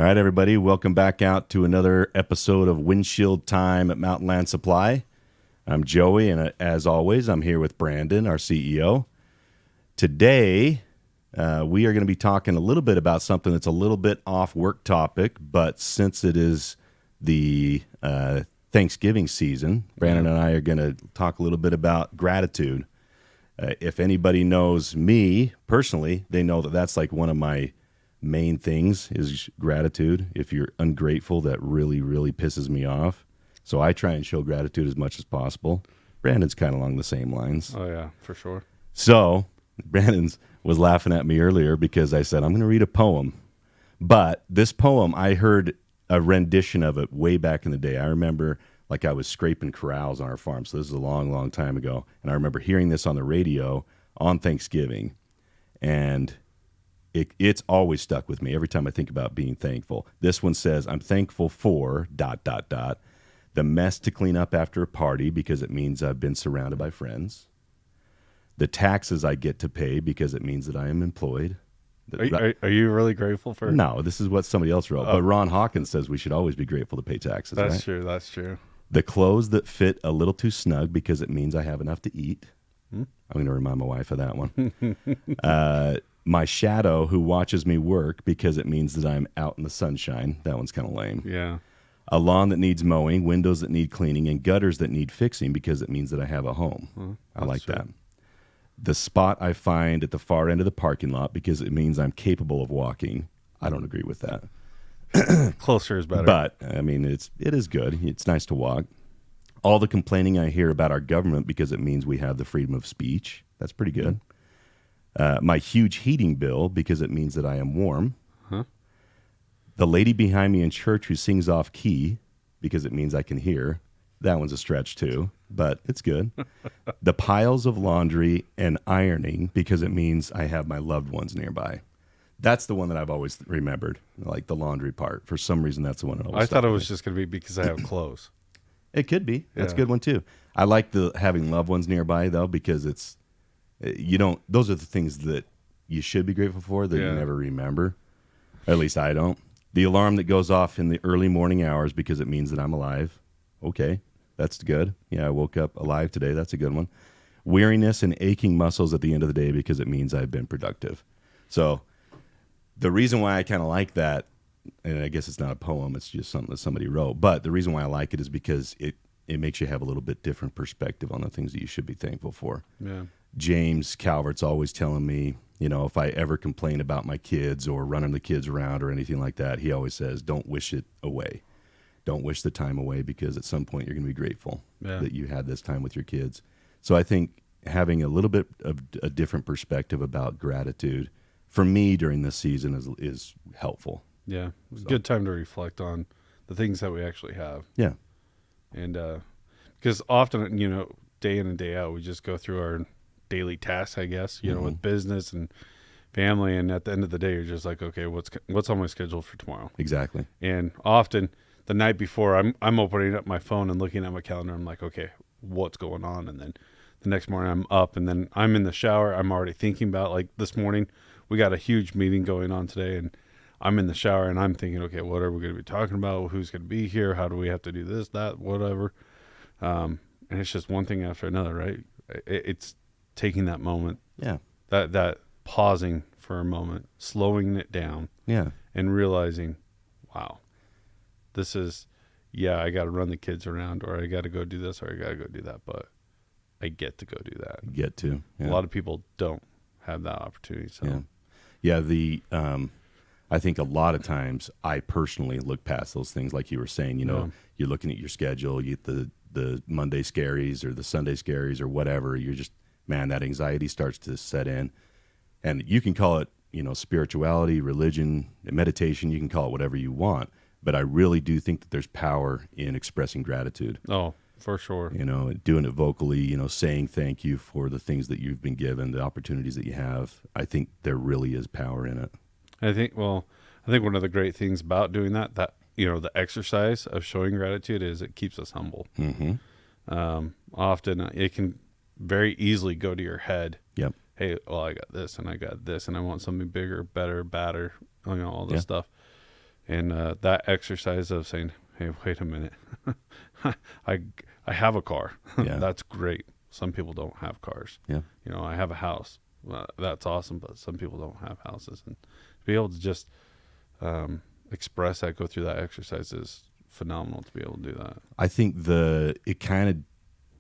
All right, everybody, welcome back out to another episode of Windshield Time at Mountain Land Supply. I'm Joey, and as always, I'm here with Brandon, our CEO. Today, we are going to be talking a little bit about something that's a little bit off work topic, but since it is the Thanksgiving season, Brandon and I are going to talk a little bit about gratitude. If anybody knows me personally, they know that that's like one of my main things is gratitude. If you're ungrateful, that really, really pisses me off. So I try and show gratitude as much as possible. Brandon's kind of along the same lines. Oh, yeah, for sure. So Brandon was laughing at me earlier because I said, I'm going to read a poem. But this poem, I heard a rendition of it way back in the day. I remember like I was scraping corrals on our farm. So this is a long, long time ago. And I remember hearing this on the radio on Thanksgiving. And it's always stuck with me every time I think about being thankful. This one says, I'm thankful for ... the mess to clean up after a party because it means I've been surrounded by friends. The taxes I get to pay because it means that I am employed. Are you really grateful for it? No, this is what somebody else wrote. But Ron Hawkins says we should always be grateful to pay taxes. That's right? true. That's true. The clothes that fit a little too snug because it means I have enough to eat. I'm going to remind my wife of that one. My shadow who watches me work because it means that I'm out in the sunshine. That one's kind of lame. Yeah. A lawn that needs mowing, windows that need cleaning, and gutters that need fixing because it means that I have a home. I like that. The spot I find at the far end of the parking lot because it means I'm capable of walking. I don't agree with that. Closer is better. But, I mean, it is good. It's nice to walk. All the complaining I hear about our government because it means we have the freedom of speech. That's pretty good. My huge heating bill because it means that I am warm. The lady behind me in church who sings off key because it means I can hear. That one's a stretch too, but it's good. The piles of laundry and ironing because it means I have my loved ones nearby. That's the one that I've always remembered, like the laundry part. For some reason, that's the one that always I thought it was just going to be because I have clothes. It could be. That's a good one too. I like the having loved ones nearby though because it's those are the things that you should be grateful for that you never remember. At least I don't. The alarm that goes off in the early morning hours because it means that I'm alive. Okay, that's good. Yeah, I woke up alive today. That's a good one. Weariness and aching muscles at the end of the day because it means I've been productive. So the reason why I kind of like that, and I guess it's not a poem, it's just something that somebody wrote, but the reason why I like it is because it makes you have a little bit different perspective on the things that you should be thankful for. Yeah. James Calvert's always telling me, if I ever complain about my kids or running the kids around or anything like that, he always says, don't wish it away. Don't wish the time away because at some point you're going to be grateful that you had this time with your kids. So I think having a little bit of a different perspective about gratitude for me during this season is helpful. Yeah. It's a good time to reflect on the things that we actually have. Yeah. And because often, day in and day out, we just go through our daily tasks, I guess, with business and family. And at the end of the day, you're just like, okay, what's on my schedule for tomorrow? Exactly. And often the night before I'm opening up my phone and looking at my calendar. I'm like, okay, what's going on? And then the next morning I'm up and then I'm in the shower. I'm already thinking about like this morning, we got a huge meeting going on today and I'm in the shower and I'm thinking, okay, what are we going to be talking about? Who's going to be here? How do we have to do this, that, whatever? And it's just one thing after another, right? It's taking that moment, that pausing for a moment, slowing it down, and realizing, wow, this is, I got to run the kids around, or I got to go do this, or I got to go do that, but I get to go do that. Get to. Yeah. A lot of people don't have that opportunity. So, I think a lot of times I personally look past those things, like you were saying. You're looking at your schedule, you get the Monday scaries or the Sunday scaries or whatever. You're just, man, that anxiety starts to set in, and you can call it, spirituality, religion, meditation. You can call it whatever you want, but I really do think that there's power in expressing gratitude. Oh, for sure. Doing it vocally, saying thank you for the things that you've been given, the opportunities that you have. I think there really is power in it. I think one of the great things about doing that the exercise of showing gratitude is it keeps us humble. Mm-hmm. Often it can very easily go to your head. Yep. Hey, well, I got this and I got this and I want something bigger, better, badder, all this stuff. And that exercise of saying, hey, wait a minute, I have a car. Yeah. That's great. Some people don't have cars. Yeah. I have a house. That's awesome, but some people don't have houses. And to be able to just express that, go through that exercise is phenomenal to be able to do that. I think it kind of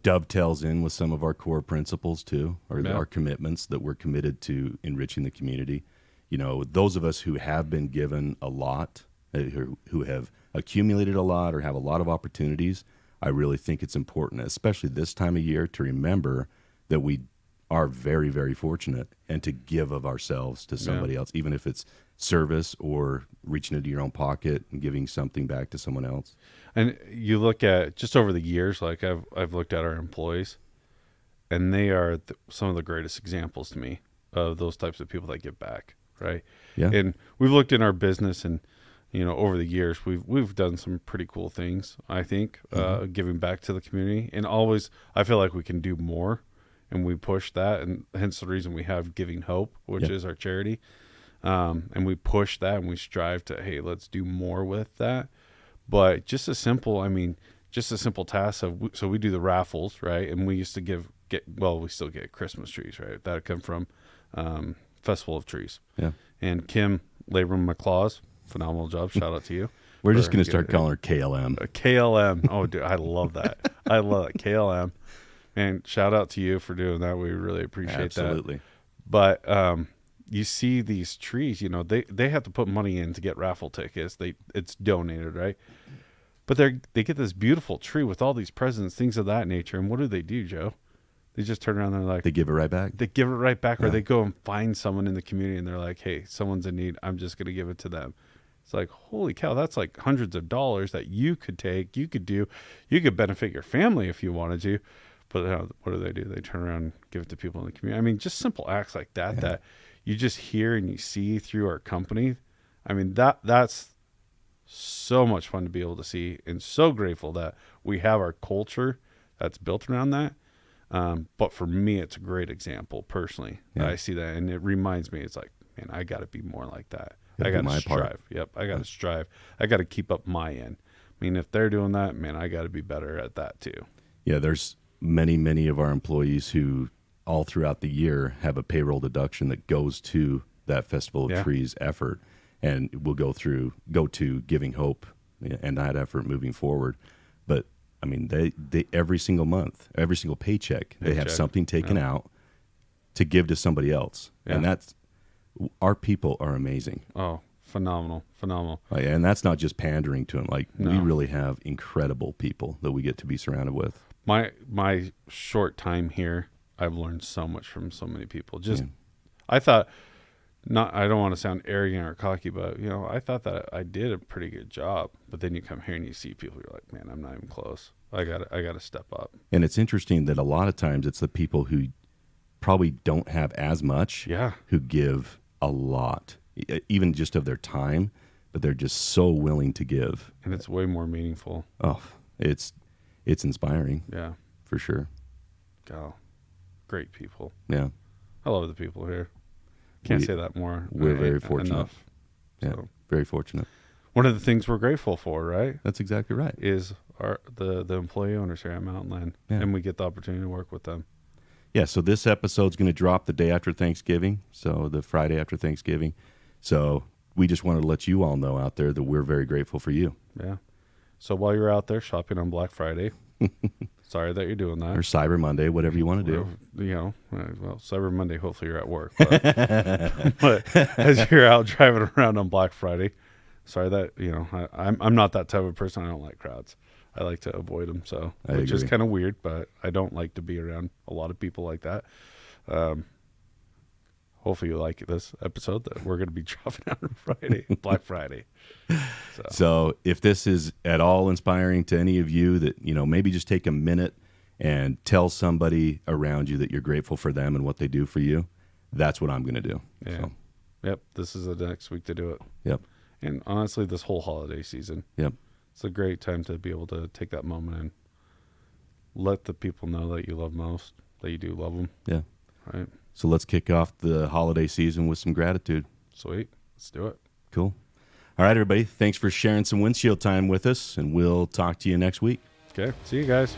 dovetails in with some of our core principles too, or our commitments that we're committed to enriching the community. Those of us who have been given a lot, who have accumulated a lot or have a lot of opportunities, I really think it's important, especially this time of year, to remember that we are very, very fortunate and to give of ourselves to somebody else, even if it's service or reaching into your own pocket and giving something back to someone else. And you look at just over the years, like I've looked at our employees, and they are some of the greatest examples to me of those types of people that give back, right? Yeah. And we've looked in our business, and over the years, we've done some pretty cool things, I think, giving back to the community. And always, I feel like we can do more, and we push that, and hence the reason we have Giving Hope, which is our charity. And we push that, and we strive to, hey, let's do more with that. But just a simple task of, so we do the raffles, right? And we used to we still get Christmas trees, right? That come from Festival of Trees. Yeah. And Kim Labrum McClaws, phenomenal job. Shout out to you. We're just going to start calling her KLM. KLM. Oh, dude, I love that. I love it. KLM. And shout out to you for doing that. We really appreciate that. Absolutely. But you see these trees, they have to put money in to get raffle tickets. It's donated, right? But they get this beautiful tree with all these presents, things of that nature. And what do, Joe? They just turn around and they're like, they give it right back. They give it right back, or they go and find someone in the community and they're like, hey, someone's in need. I'm just going to give it to them. It's like, holy cow, that's like hundreds of dollars that you could take, you could benefit your family if you wanted to. But what do? They turn around and give it to people in the community. I mean, just simple acts like that that you just hear and you see through our company. I mean, that's so much fun to be able to see, and so grateful that we have our culture that's built around that. But for me, it's a great example personally. I see that, and it reminds me, it's like, man, I got to be more like that. I got to strive. Part. Yep, I got to strive. I got to keep up my end. I mean, if they're doing that, man, I got to be better at that too. Yeah, there's many of our employees who all throughout the year have a payroll deduction that goes to that Festival of Trees effort, and will go to Giving Hope and that effort moving forward. But I mean, they every single month, every single paycheck, they have something taken out to give to somebody else. And our people are amazing. Oh, phenomenal. And that's not just pandering to them. Like, we really have incredible people that we get to be surrounded with. My short time here, I've learned so much from so many people. I thought, I don't want to sound arrogant or cocky, but I thought that I did a pretty good job. But then you come here and you see people, you're like, man, I'm not even close. I gotta step up. And it's interesting that a lot of times it's the people who probably don't have as much, who give a lot, even just of their time, but they're just so willing to give. And it's way more meaningful. Oh, it's inspiring. Yeah, for sure. God, great people. Yeah, I love the people here. Can't say that more. We're very fortunate. Enough. Yeah, very fortunate. One of the things we're grateful for, right? That's exactly right. Is the employee owners here at Mountain Land, and we get the opportunity to work with them. Yeah, so this episode's going to drop the day after Thanksgiving, so the Friday after Thanksgiving. So we just wanted to let you all know out there that we're very grateful for you. Yeah. So while you're out there shopping on Black Friday, sorry that you're doing that. Or Cyber Monday, whatever you want to do. Well, Cyber Monday, hopefully you're at work. But as you're out driving around on Black Friday, sorry that, I'm not that type of person. I don't like crowds. I like to avoid them, which is kind of weird, but I don't like to be around a lot of people like that. Hopefully you like this episode that we're going to be dropping out on Friday, Black Friday. So if this is at all inspiring to any of you, that, maybe just take a minute and tell somebody around you that you're grateful for them and what they do for you. That's what I'm going to do. Yeah. So. Yep. This is the next week to do it. Yep. And honestly, this whole holiday season. Yep. It's a great time to be able to take that moment and let the people know that you love most, that you do love them. Yeah. Right. So let's kick off the holiday season with some gratitude. Sweet. Let's do it. Cool. All right, everybody. Thanks for sharing some windshield time with us, and we'll talk to you next week. Okay. See you guys.